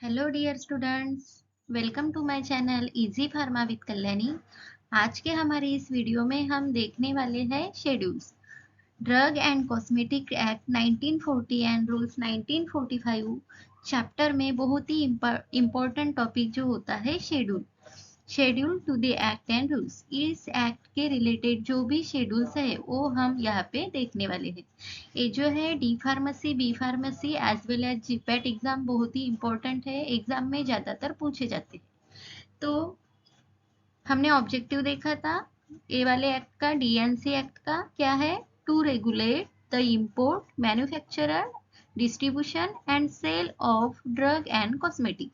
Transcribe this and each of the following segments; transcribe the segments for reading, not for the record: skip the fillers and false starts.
Hello dear students, welcome to my channel easy pharma with Kalyani. आज के हमारे इस वीडियो में हम देखने वाले हैं schedules. Drug and cosmetic act 1940 and rules 1945 chapter में बहुत ही इम्पोर्टेंट टॉपिक जो होता है schedule to the act and rules. इस एक्ट के रिलेटेड जो भी शेड्यूल्स है वो हम यहाँ पे देखने वाले हैं। ये जो है D pharmacy, B pharmacy as well as GPAT exam बहुत ही इम्पोर्टेंट है, एग्जाम में ज्यादातर पूछे जाते हैं। तो हमने ऑब्जेक्टिव देखा था ए वाले एक्ट का, डीएनसी एक्ट का क्या है, to regulate the import, manufacturer, distribution and sale of drug and cosmetic.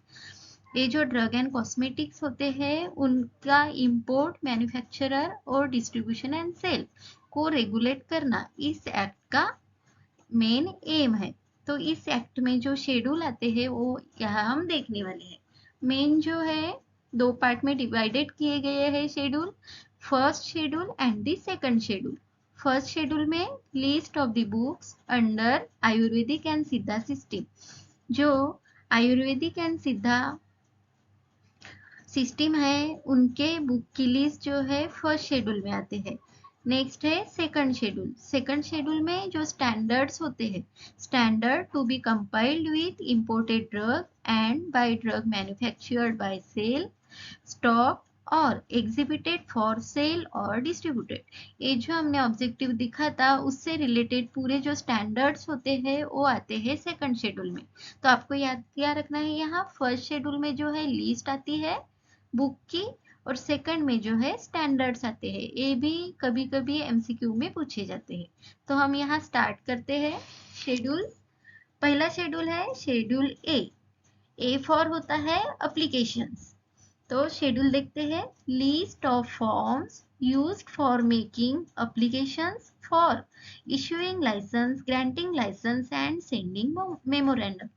ये जो ड्रग एंड कॉस्मेटिक्स होते हैं उनका इंपोर्ट, मैन्युफैक्चरर और डिस्ट्रीब्यूशन एंड सेल को रेगुलेट करना इस एक्ट का मेन एम है। तो इस एक्ट में जो शेड्यूल आते हैं वो यहाँ हम देखने वाले हैं। मेन जो है दो पार्ट में डिवाइडेड किए गए हैं schedule, first schedule and the second schedule. First schedule में list of the books under Ayurvedic and Siddha system. जो आयुर्वेदिक एंड सिद्धा सिस्टम है उनके बुक की लिस्ट जो है फर्स्ट शेड्यूल में आते हैं। नेक्स्ट है सेकंड शेड्यूल। सेकंड शेड्यूल में जो स्टैंडर्ड्स होते हैं, standard to be compiled with imported drug and by drug manufactured by sale, stock और एग्जिबिटेड फॉर सेल और डिस्ट्रीब्यूटेड। ये जो हमने ऑब्जेक्टिव दिखा था उससे रिलेटेड पूरे जो स्टैंडर्ड्स होते हैं वो आते हैं सेकंड शेड्यूल में। तो आपको याद क्या रखना है, यहाँ फर्स्ट शेड्यूल में जो है लिस्ट आती है बुक की और सेकंड में जो है स्टैंडर्ड्स आते हैं। ये भी कभी कभी एमसीक्यू में पूछे जाते हैं। तो हम यहाँ स्टार्ट करते हैं शेड्यूल। पहला शेड्यूल है शेड्यूल ए फॉर होता है अप्लीकेशंस। तो शेड्यूल देखते हैं, list of forms used for making applications for issuing licence, granting licence and sending memorandum.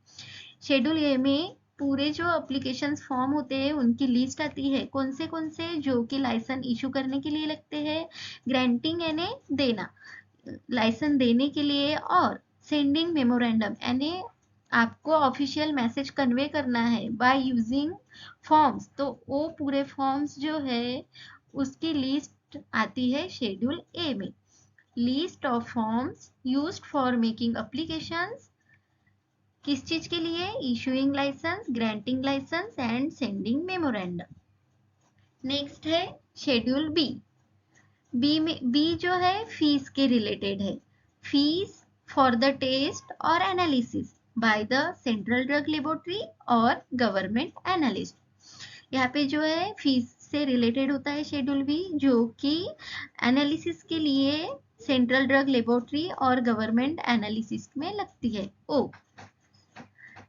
Schedule A में पूरे जो एप्लीकेशन फॉर्म होते हैं उनकी लिस्ट आती है, कौन से जो कि लाइसेंस इशू करने के लिए लगते हैं, ग्रांटिंग यानी देना, लाइसेंस देने के लिए, और सेंडिंग मेमोरेंडम यानी आपको ऑफिशियल मैसेज कन्वे करना है बाय यूजिंग फॉर्म्स। तो वो पूरे फॉर्म्स जो है उसकी लिस्ट आती है शेड्यूल ए में। List of forms used for making applications, किस चीज के लिए, issuing licence, granting licence and sending memorandum. Next है शेड्यूल बी। बी जो है फीस के रिलेटेड है, फीस फॉर द टेस्ट और analysis by the central drug laboratory और गवर्नमेंट एनालिस्ट। यहाँ पे जो है फीस से रिलेटेड होता है शेड्यूल बी, जो कि एनालिसिस के लिए सेंट्रल ड्रग लेबोरेटरी और गवर्नमेंट एनालिसिस में लगती है। ओ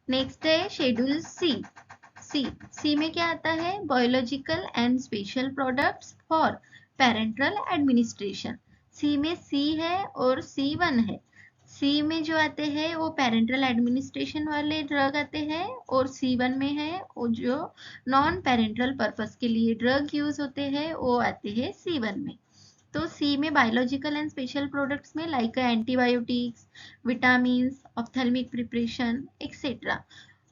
नेक्स्ट है शेड्यूल सी में क्या आता है, biological and special products for parental administration. C में सी है और C1 है। सी में जो आते हैं वो पेरेंटल एडमिनिस्ट्रेशन वाले ड्रग आते हैं और C1 में है वो जो नॉन पेरेंटल पर्पस के लिए ड्रग यूज होते हैं वो आते हैं C1 में। तो सी में बायोलॉजिकल एंड स्पेशल प्रोडक्ट्स में like antibiotics, vitamin, ophthalmic preparation etcetera.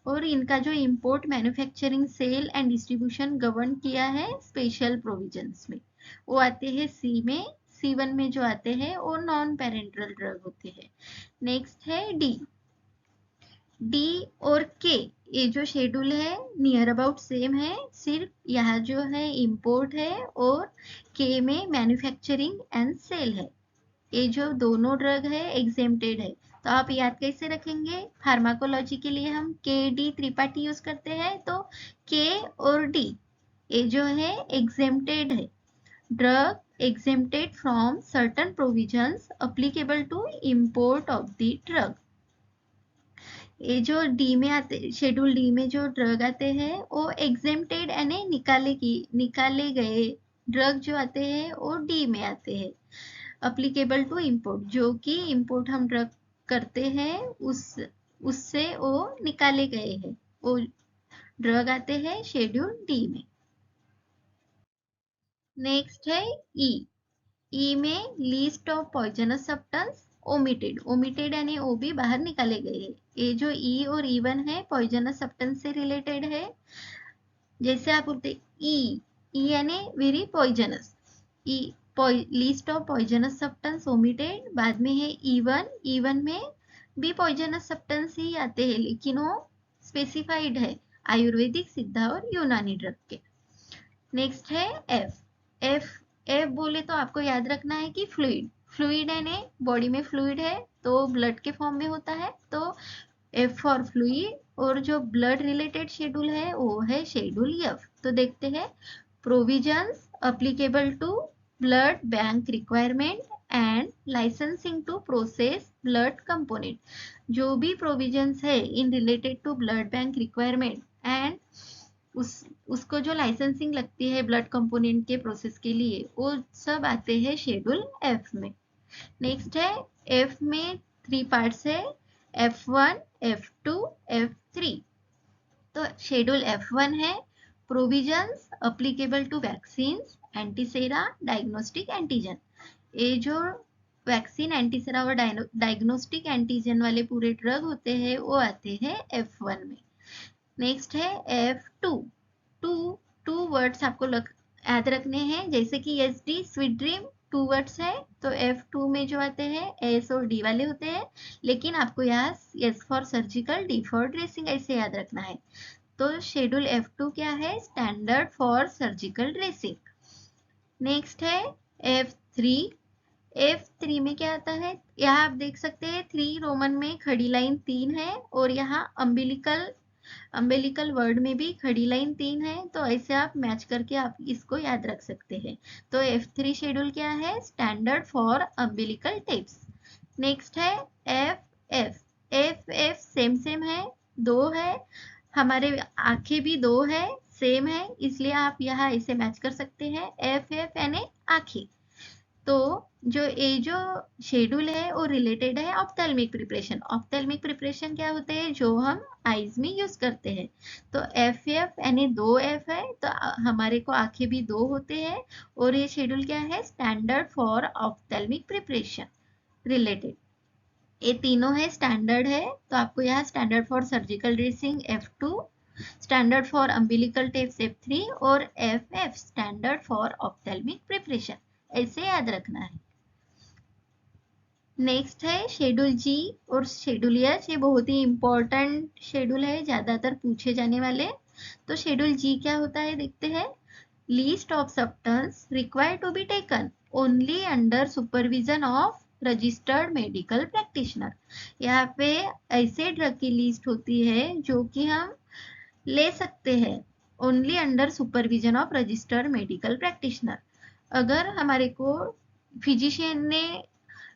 और इनका जो import, manufacturing, sale and distribution govern किया है स्पेशल प्रोविजंस में, वो आते हैं सी में। C1 में जो आते हैं वो नॉन पेरेंटल ड्रग होते हैं। नेक्स्ट है डी और के। ये जो शेड्यूल है नियर अबाउट सेम है, सिर्फ यहाँ जो है इंपोर्ट है और के में मैन्युफैक्चरिंग एंड सेल है। ये जो दोनों ड्रग है एग्जेम्प्टेड है। तो आप याद कैसे रखेंगे, फार्माकोलॉजी के लिए हम के डी त्रिपाठी यूज करते हैं, तो के और डी ये जो है एग्जेम्प्टेड है, drug exempted from certain provisions applicable to import of the drug। ये जो डी में आते, शेड्यूल डी में जो ड्रग आते हैं वो एग्जेम्प्टेड यानी निकाले गए ड्रग जो आते हैं वो डी में आते हैं। अप्लीकेबल टू इंपोर्ट, जो कि इंपोर्ट हम ड्रग करते हैं उससे वो निकाले गए हैं, वो ड्रग आते हैं शेड्यूल डी में। नेक्स्ट है ई। ई में list of poisonous substance omitted, omitted यानी ओ भी बाहर निकाले गए हैं। ये जो ई और E1 है पॉइजनस सब्सटेंस से रिलेटेड है। जैसे आप बोलते ई यानी very poisonous, E list of poisonous substance omitted, बाद में है E1 में भी पॉइजनस सब्सटेंस ही आते हैं लेकिन वो स्पेसिफाइड है आयुर्वेदिक, सिद्धा और यूनानी ड्रग के। नेक्स्ट है एफ एफ बोले तो आपको याद रखना है कि फ्लूइड है ने बॉडी में फ्लूइड है तो ब्लड के फॉर्म में होता है, तो एफ फॉर फ्लूइड। और जो ब्लड रिलेटेड शेड्यूल है वो है शेड्यूल एफ। तो देखते हैं provisions applicable to blood bank requirement and licensing to process blood component. जो भी प्रोविजंस है in related to blood bank requirement and उसको जो लाइसेंसिंग लगती है ब्लड कंपोनेंट के प्रोसेस के लिए, वो सब आते हैं शेड्यूल एफ में। नेक्स्ट है एफ में 3 पार्ट्स है, F1, F2, F3। तो शेड्यूल F1 है provisions applicable to vaccines, antisera, diagnostic antigen. ये जो वैक्सीन, एंटीसेरा और डायग्नोस्टिक एंटीजन वाले पूरे ड्रग होते हैं वो आते हैं F1 में। नेक्स्ट है F2। टू वर्ड्स आपको याद रखने हैं, जैसे कि SD स्वीट ड्रीम 2 वर्ड्स है, तो F2 में जो आते हैं S और D वाले होते हैं, लेकिन आपको यहाँ S for surgical, D for dressing ऐसे याद रखना है। तो शेड्यूल F2 क्या है? Standard for surgical dressing. Next है F3 में क्या आता है? यहाँ आप देख सकते हैं 3 रोमन में खड़ी लाइन 3 है और यहाँ अम्बिलिकल वर्ड में भी खड़ी लाइन 3 है, तो ऐसे आप मैच करके आप इसको याद रख सकते हैं। तो F3 शेड्यूल क्या है? Standard for umbilical tips. Next है एफ सेम है, 2 है, हमारे आंखें भी 2 है, सेम है, इसलिए आप यहाँ ऐसे मैच कर सकते हैं एफ यानी आंखें। तो जो शेड्यूल है वो रिलेटेड है ऑप्थेल्मिक प्रिपरेशन। ऑप्थेल्मिक प्रिपरेशन क्या होते हैं? जो हम आईज में यूज करते हैं। तो एफ यानी 2 F है, तो हमारे को आंखें भी 2 होते हैं, और ये शेड्यूल क्या है? Standard for ophthalmic preparation related. ये तीनों है स्टैंडर्ड है, तो आपको यहाँ standard for surgical dressing F2, standard for umbilical tapes F3 और FF standard for ophthalmic preparation, ऐसे याद रखना है। नेक्स्ट है शेड्यूल जी और शेड्यूल एच। ये बहुत ही इंपॉर्टेंट शेड्यूल है, ज्यादातर पूछे जाने वाले। तो शेड्यूल जी क्या होता है देखते हैं। List of substance required to be taken only under supervision of registered medical practitioner. यहाँ पे ऐसे ड्रग की लिस्ट होती है जो कि हम ले सकते हैं only under supervision of registered medical practitioner. अगर हमारे को फिजिशियन ने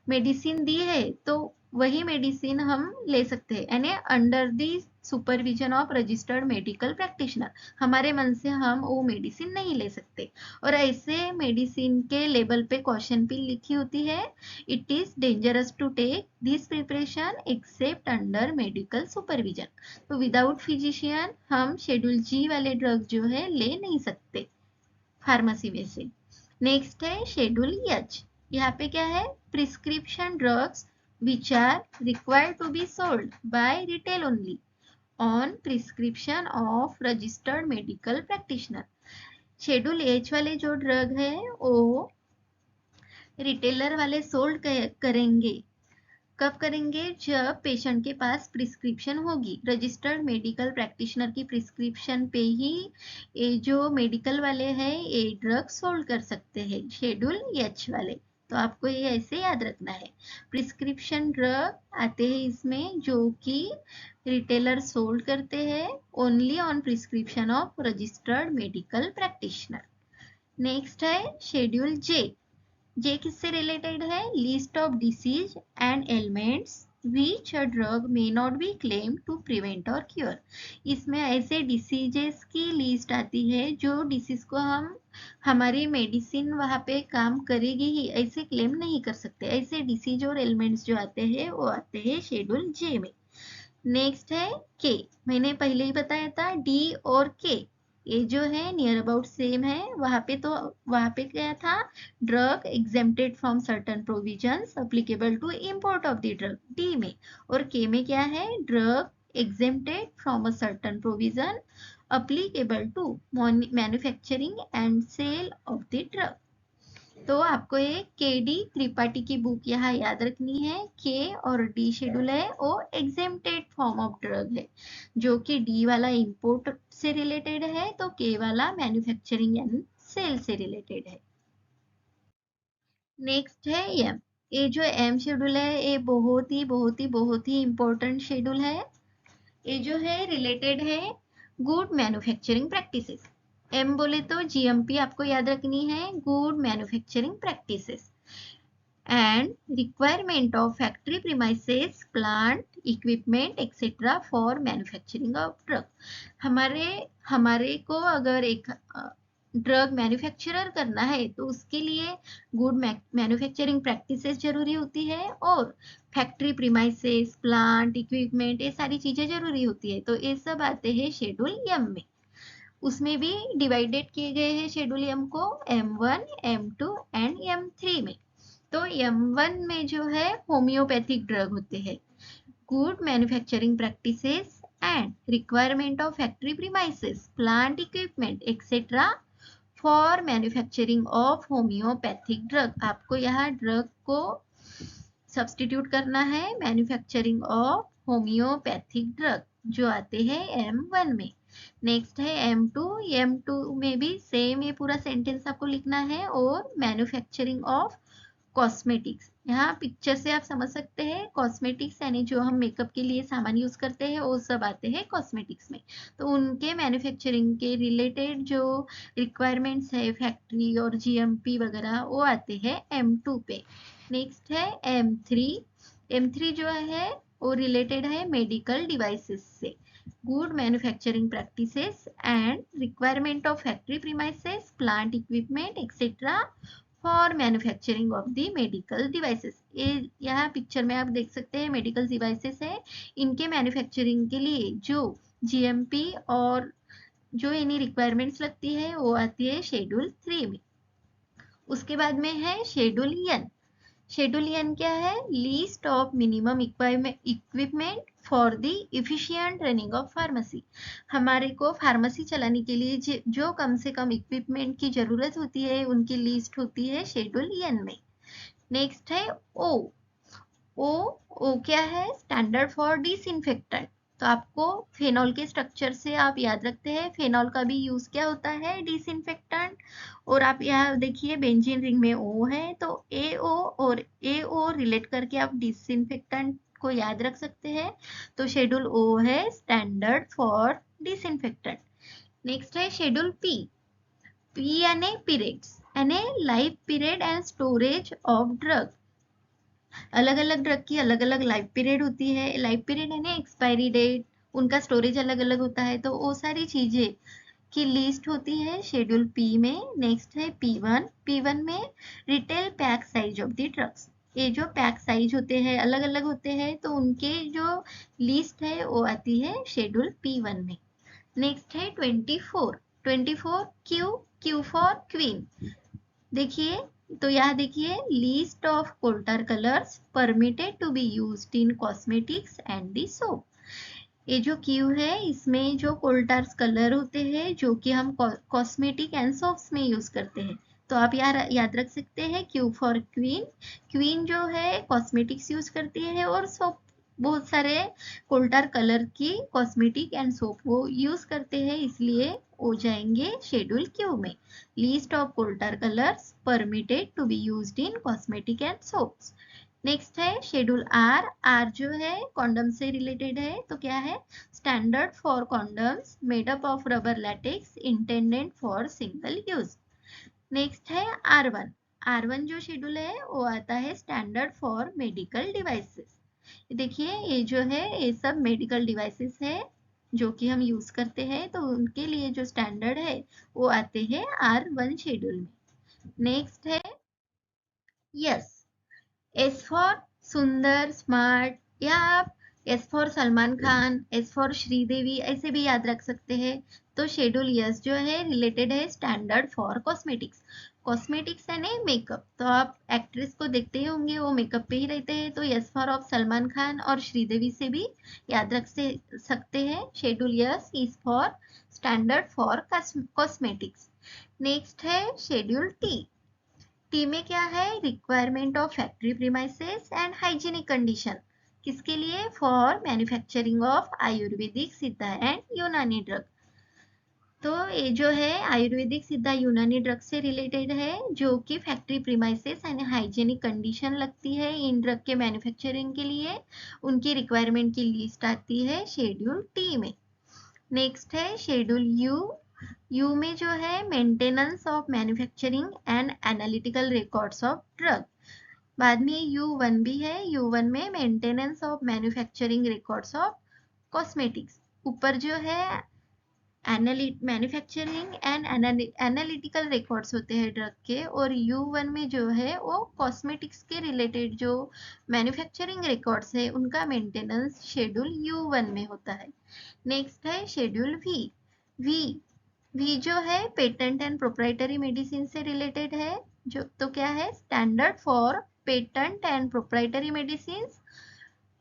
मेडिसिन दी है तो वही मेडिसिन हम ले सकते हैं, यानी under the supervision of registered medical practitioner. हमारे मन से हम वो मेडिसिन नहीं ले सकते। और ऐसे मेडिसिन के लेबल पे क्वेश्चन भी लिखी होती है, it is dangerous to take this preparation except under medical supervision. तो विदाउट फिजिशियन हम शेड्यूल जी वाले ड्रग जो है ले नहीं सकते फार्मेसी में से। नेक्स्ट है शेड्यूल एच। यहाँ पे क्या है? Prescription drugs which are required to be sold by retail only on prescription of registered medical practitioner. Schedule H वाले जो ड्रग है वो रिटेलर वाले सोल्ड करेंगे। कब करेंगे? जब पेशेंट के पास प्रिस्क्रिप्शन होगी। रजिस्टर्ड मेडिकल प्रैक्टिशनर की प्रिस्क्रिप्शन पे ही ये जो मेडिकल वाले हैं ये ड्रग सोल्ड कर सकते हैं, शेड्यूल एच वाले। तो आपको ये ऐसे याद रखना है, प्रिस्क्रिप्शन ड्रग आते हैं इसमें जो कि रिटेलर सोल्ड करते हैं only on prescription of registered medical practitioner. Next है शेड्यूल जे किससे रिलेटेड है? List of disease and elements which a drug may not be claim to prevent और क्योर। इसमें ऐसे डिसीजेस की लिस्ट आती है जो डिसीज को हमारी मेडिसिन वहाँ पे काम करेगी ही ऐसे क्लेम नहीं कर सकते। ऐसे डिसीज और एलिमेंट्स जो आते हैं वो आते हैं शेड्यूल जे में। नेक्स्ट है के। मैंने पहले ही बताया था डी और के ये जो है नियर अबाउट सेम है, वहां पे क्या था, drug exempted from certain provisions applicable to import of the drug D में, और के में क्या है, drug exempted from a certain provision applicable to manufacturing and sale of the drug। तो आपको ये के डी त्रिपाठी की बुक यहाँ याद रखनी है। के और डी शेड्यूल है वो एग्जेम्प्टेड फॉर्म ऑफ ड्रग है, जो कि डी वाला इंपोर्ट से रिलेटेड है, तो के वाला मैन्युफैक्चरिंग एंड सेल से रिलेटेड है। नेक्स्ट है एम। ये जो एम शेड्यूल है ये बहुत ही इंपॉर्टेंट शेड्यूल है। ये जो है रिलेटेड है गुड मैन्युफैक्चरिंग प्रैक्टिसेस। एम बोले तो जीएमपी आपको याद रखनी है, good manufacturing practices and requirement of factory premises plant equipment etcetera for manufacturing of drug. हमारे को अगर एक ड्रग मैन्युफैक्चरर करना है तो उसके लिए गुड मैन्युफैक्चरिंग प्रैक्टिसेस जरूरी होती है, और फैक्ट्री प्रीमाइसेस प्लांट इक्विपमेंट ये सारी चीजें जरूरी होती है। तो ये सब आते हैं शेड्यूल एम में। उसमें भी डिवाइडेड किए गए हैं शेड्यूल एम को M1, M2 एंड M3 में। तो M1 में जो है होम्योपैथिक ड्रग होते हैं, good manufacturing practices and requirement of factory premises plant equipment etcetera for manufacturing of homeopathic drug. आपको यहाँ ड्रग को सब्सटीट्यूट करना है मैन्युफैक्चरिंग ऑफ होम्योपैथिक ड्रग, जो आते हैं M1 में। नेक्स्ट है M2। M2 में भी सेम ये पूरा सेंटेंस आपको लिखना है, और मैन्युफैक्चरिंग ऑफ कॉस्मेटिक्स। यहाँ पिक्चर से आप समझ सकते हैं, कॉस्मेटिक्स यानी जो हम मेकअप के लिए सामान यूज करते हैं वो सब आते हैं कॉस्मेटिक्स में। तो उनके मैन्युफैक्चरिंग के रिलेटेड जो रिक्वायरमेंट्स है फैक्ट्री और जीएमपी वगैरह वो आते हैं M2 पे। नेक्स्ट है M3। M3 जो है वो रिलेटेड है मेडिकल डिवाइसेस से, good manufacturing practices and requirement of factory premises plant equipment etcetera for manufacturing of the medical devices. ये यहाँ पिक्चर में आप देख सकते हैं मेडिकल डिवाइसेस है, इनके मैन्युफैक्चरिंग के लिए जो जीएमपी और जो इन्हीं रिक्वायरमेंट्स लगती है वो आती है शेड्यूल 3 में। उसके बाद में है शेड्यूल एन। शेड्यूल एन क्या है, least of minimum equipment for the efficient running of pharmacy. हमारे को फार्मेसी चलाने के लिए जो कम से कम इक्विपमेंट की जरूरत होती है उनकी लिस्ट होती है शेड्यूल एन में। नेक्स्ट है ओ। ओ क्या है, स्टैंडर्ड फॉर डिसइंफेक्टेंट। तो आपको फेनॉल के स्ट्रक्चर से आप याद रखते हैं फेनॉल का भी यूज क्या होता है, डिसइंफेक्टेंट। और आप यहाँ देखिए बेंजीन रिंग में ओ है, तो AO और AO रिलेट करके आप डिसइंफेक्टेंट को याद रख सकते हैं। तो शेड्यूल ओ है स्टैंडर्ड फॉर डिसइंफेक्टेंट। नेक्स्ट है शेड्यूल पी। पी यानी पीरियड्स यानी life period and storage of drug. अलग अलग ड्रग की अलग अलग लाइफ पीरियड होती है। लाइफ पीरियड है ना एक्सपायरी डेट, उनका स्टोरेज अलग अलग होता है, तो वो सारी चीजें की लिस्ट होती है शेड्यूल पी में। नेक्स्ट है P1। P1 में retail pack size of the drugs. ये जो पैक साइज होते हैं अलग अलग होते हैं, तो उनके जो लिस्ट है वो आती है शेड्यूल P1 में। नेक्स्ट है 24। 24 क्यू फॉर क्वीन। देखिए, तो यहाँ देखिए list of coal tar colours permitted to be used in cosmetics and the soap. ये जो क्यू है इसमें जो कोल्टार्स कलर होते हैं जो कि हम कॉस्मेटिक एंड सोप्स में यूज करते हैं, तो आप याद रख सकते हैं क्यू फॉर क्वीन। क्वीन जो है कॉस्मेटिक्स यूज करती है, और सोप बहुत सारे कोल्टार कलर की कॉस्मेटिक एंड सोप वो यूज करते हैं, इसलिए हो जाएंगे शेड्यूल क्यू में। List of coal tar colours permitted to be used in cosmetic and soaps. Next है शेड्यूल आर। आर जो है कॉन्डम से रिलेटेड है, तो क्या है, standard for condoms made up of rubber latex intended for single use. Next है R1। R1 जो शेड्यूल है वो आता है स्टैंडर्ड फॉर मेडिकल डिवाइसेस। देखिए ये जो है ये सब मेडिकल डिवाइसेस है जो कि हम यूज करते हैं, तो उनके लिए जो स्टैंडर्ड है वो आते हैं R1 शेड्यूल में। नेक्स्ट है यस। एस फॉर सुंदर स्मार्ट, या आप S for Salman Khan, S for Sridevi, ऐसे भी याद रख सकते हैं। तो शेड्यूल यस जो है रिलेटेड है स्टैंडर्ड फॉर कॉस्मेटिक्स। कॉस्मेटिक्स यानी मेकअप, तो आप एक्ट्रेस को देखते ही होंगे वो मेकअप पे ही रहते हैं, तो yes for of Salman Khan और श्रीदेवी से भी याद रख सकते हैं। Schedule yes is for standard for cosmetics. Next है शेड्यूल टी। टी में क्या है, requirement of factory premises and hygienic condition. किसके लिए, फॉर मैन्युफैक्चरिंग ऑफ आयुर्वेदिक सिद्धा एंड यूनानी ड्रग। तो ये जो है आयुर्वेदिक सिद्धा यूनानी ड्रग से रिलेटेड है, जो कि factory premises and hygienic condition लगती है इन ड्रग के मैन्युफैक्चरिंग के लिए, उनकी रिक्वायरमेंट की लिस्ट आती है शेड्यूल टी में। नेक्स्ट है शेड्यूल यू। यू में जो है maintenance of manufacturing and analytical records of drug. बाद में U1 भी है, U1 में maintenance of manufacturing records of cosmetics. ऊपर जो है मैन्युफैक्चरिंग एंड एनालिटिकल रिकॉर्ड्स होते हैं ड्रग के, और U1 में जो है वो कॉस्मेटिक्स के रिलेटेड जो मैन्युफैक्चरिंग रिकॉर्ड्स है उनका मेंटेनेंस शेड्यूल U1 में होता है। नेक्स्ट है शेड्यूल वी। वी वी जो है पेटेंट एंड प्रोप्राइटरी मेडिसिन से रिलेटेड है, जो तो क्या है, standard for patent and proprietary medicine,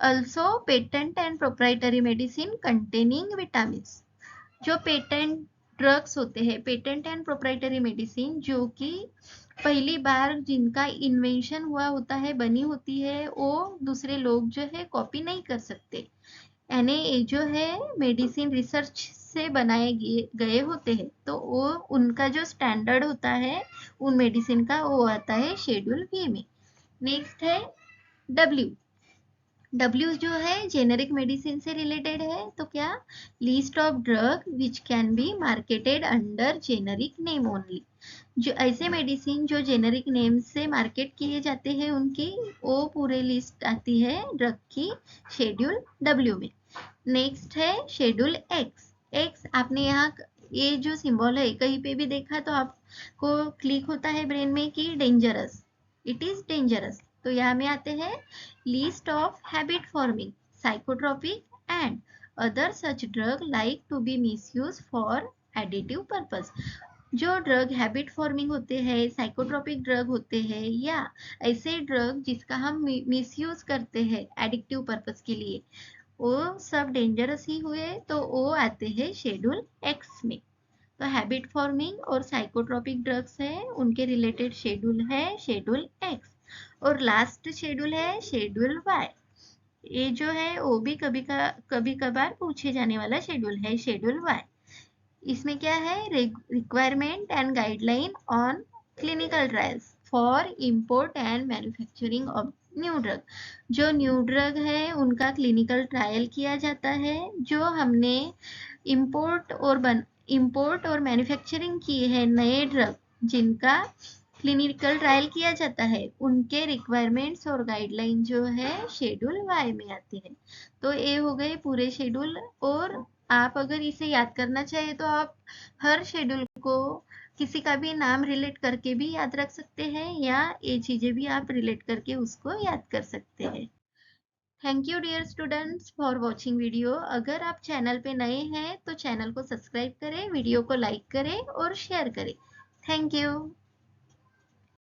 also patent and proprietary medicine containing vitamins। जो पेटेंट ड्रग्स होते हैं, पेटेंट एंड प्रोप्राइटरी मेडिसिन, जो कि पहली बार जिनका इन्वेंशन हुआ होता है, बनी होती है, वो दूसरे लोग जो है कॉपी नहीं कर सकते, यानी ये जो है मेडिसिन रिसर्च से बनाए गए होते हैं, तो वो उनका जो स्टैंडर्ड होता है उन मेडिसिन का, वो आता है शेड्यूल वी में। नेक्स्ट है डब्ल्यू। डब्ल्यू जो है जेनेरिक मेडिसिन से रिलेटेड है, तो क्या, list of drug which can be marketed under generic name only. जो ऐसे मेडिसिन जो जेनेरिक नेम से मार्केट किए जाते हैं उनकी वो पूरे लिस्ट आती है ड्रग की शेड्यूल डब्ल्यू में। नेक्स्ट है शेड्यूल एक्स। एक्स आपने यहाँ ये जो सिंबल है कहीं पे भी देखा तो आपको क्लिक होता है ब्रेन में कि डेंजरस, इट इज डेंजरस। तो यहाँ में आते हैं list of habit forming, psychotropic and other such drug like to be misuse for additive purpose. जो ड्रग हैबिट फॉर्मिंग होते हैं, साइकोट्रोपिक ड्रग होते हैं, या ऐसे ड्रग जिसका हम मिसयूज करते हैं एडिक्टिव पर्पस के लिए, वो सब डेंजरस ही हुए, तो वो आते हैं शेड्यूल एक्स में। तो हैबिट फॉर्मिंग और साइकोट्रोपिक ड्रग्स है, उनके रिलेटेड शेड्यूल है शेड्यूल एक्स। और लास्ट शेड्यूल है शेड्यूल वाई। ये जो है वो भी कभी कभार पूछे जाने वाला शेड्यूल है, शेड्यूल वाई। इसमें क्या है, requirement and guideline on clinical trials for import and manufacturing of new drug. जो न्यू ड्रग है उनका क्लिनिकल ट्रायल किया जाता है, जो हमने इंपोर्ट और मैन्युफैक्चरिंग की है नए ड्रग जिनका क्लिनिकल ट्रायल किया जाता है, उनके रिक्वायरमेंट्स और गाइडलाइन जो है शेड्यूल वाई में आती है। तो ये हो गए पूरे शेड्यूल, और आप अगर इसे याद करना चाहे तो आप हर शेड्यूल को किसी का भी नाम रिलेट करके भी याद रख सकते हैं, या ये चीजें भी आप रिलेट करके उसको याद कर सकते हैं। Thank you dear students for watching video. अगर आप चैनल पे नए हैं तो चैनल को सब्सक्राइब करें, वीडियो को लाइक करें और शेयर करें। Thank you.